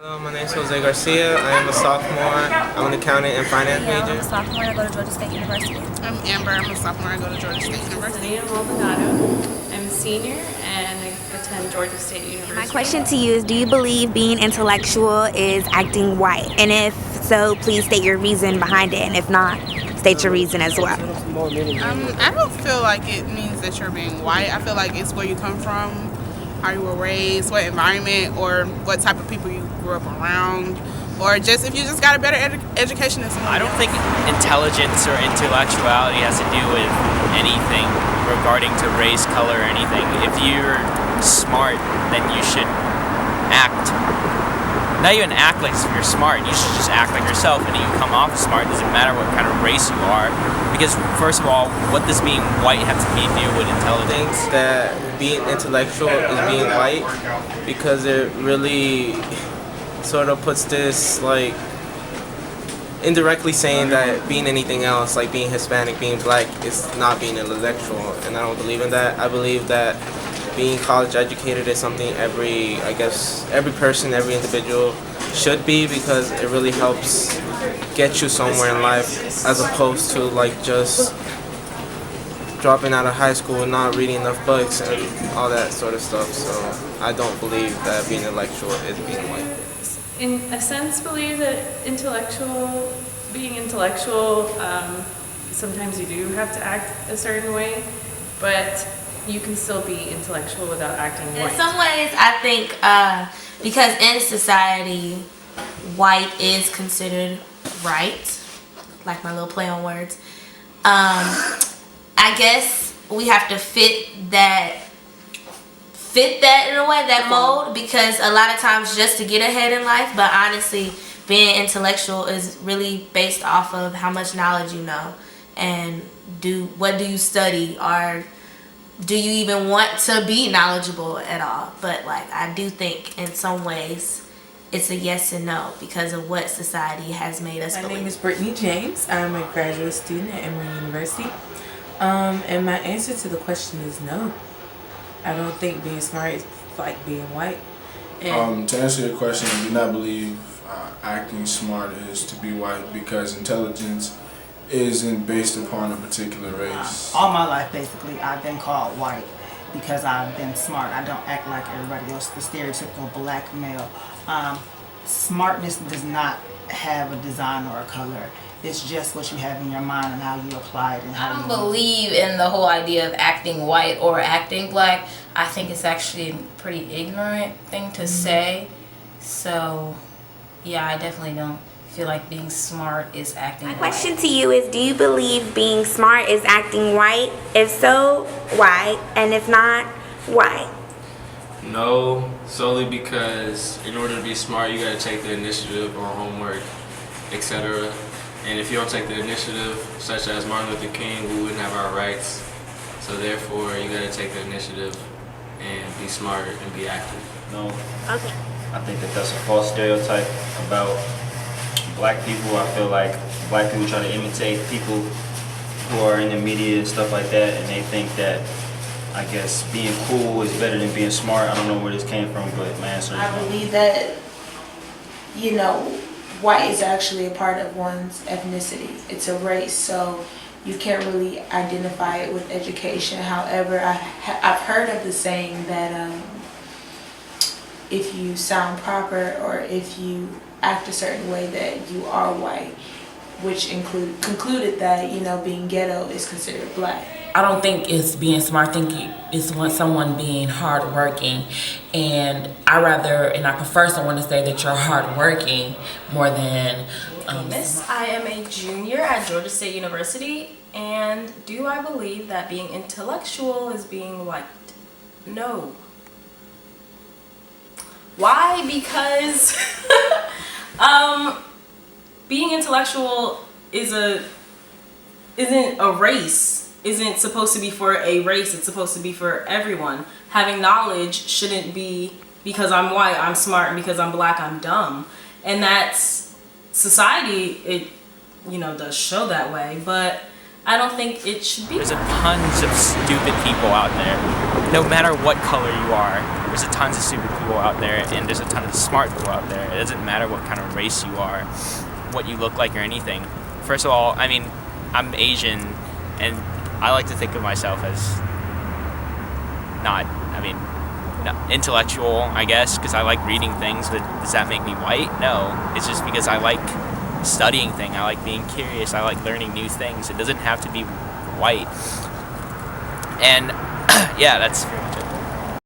Hello, my name is Jose Garcia. I am a sophomore. I'm an accounting and finance Yeah, I'm a major. sophomore. I go to Georgia State University. I'm Amber. I'm a sophomore. I go to Georgia State University. Leah Maldonado. I'm a senior and I attend Georgia State University. My question to you is, do you believe being intellectual is acting white? And if so, please state your reason behind it. And if not, state your reason as well. I don't feel like it means that you're being white. I feel like it's where you come from, how you were raised, what environment, or what type of people you grew up around, or just if you just got a better education than someone I don't else. think intelligence or intellectuality has to do with anything regarding to race, color, or anything. If you're smart, then you should act. Not even act like you're smart. You should just act like yourself, and if you come off smart, it doesn't matter what kind of race you are. Because first of all, what does being white have to do with intelligence? That being intellectual is being white because it really sort of puts this like indirectly saying that being anything else, like being Hispanic, being black, is not being intellectual, and I don't believe in that. I believe that being college educated is something every person, every individual should be, because it really helps get you somewhere in life, as opposed to like just dropping out of high school and not reading enough books and all that sort of stuff. So I don't believe that being intellectual is being white. In a sense, believe that being intellectual, sometimes you do have to act a certain way, but you can still be intellectual without acting In white. some ways, I think because in society, white is considered right, like my little play on words. I guess we have to fit that in a way, that mold, because a lot of times just to get ahead in life, but honestly, being intellectual is really based off of how much knowledge you know, and what do you study, or do you even want to be knowledgeable at all? But like, I do think in some ways it's a yes and no because of what society has made us My believe. name is Brittany James. I'm a graduate student at Emory University. And my answer to the question is no. I don't think being smart is like being white. And To answer your question, I do not believe acting smart is to be white, because intelligence isn't based upon a particular race. All my life, basically, I've been called white because I've been smart. I don't act like everybody else, the stereotypical black male. Smartness does not have a design or a color. It's just what you have in your mind and how you apply it and how I you don't move. believe in the whole idea of acting white or acting black. I think it's actually a pretty ignorant thing to say. So, yeah, I definitely don't feel like being smart is acting My white. question to you is, do you believe being smart is acting white? If so, why? And if not, why? No, solely because in order to be smart, you gotta take the initiative or homework, etc. And if you don't take the initiative, such as Martin Luther King, we wouldn't have our rights. So therefore, you gotta take the initiative and be smart and be active. No, Okay. I think that that's a false stereotype about black people. I feel like black people try to imitate people who are in the media and stuff like that, and they think that, I guess, being cool is better than being smart. I don't know where this came from, but my answer is I no. believe that, white is actually a part of one's ethnicity. It's a race, so you can't really identify it with education. However, I've heard of the saying that if you sound proper or if you act a certain way, that you are white, which concluded that, being ghetto is considered black. I don't think it's being smart. I think it's someone being hardworking, and I prefer someone to say that you're hardworking more than. I am a junior at Georgia State University, and do I believe that being intellectual is being white? No. Why? Because being intellectual isn't a race. Isn't supposed to be for a race. It's supposed to be for everyone. Having knowledge shouldn't be because I'm white, I'm smart, and because I'm black, I'm dumb. And that's society. It does show that way, but I don't think it should be. There's tons of stupid people out there, no matter what color you are. There's a tons of stupid people out there, and there's a ton of smart people out there. It doesn't matter what kind of race you are, what you look like, or anything. First of all, I mean, I'm Asian, and I like to think of myself as not intellectual, I guess, because I like reading things, but does that make me white? No. It's just because I like studying things. I like being curious. I like learning new things. It doesn't have to be white. And yeah, that's pretty much it.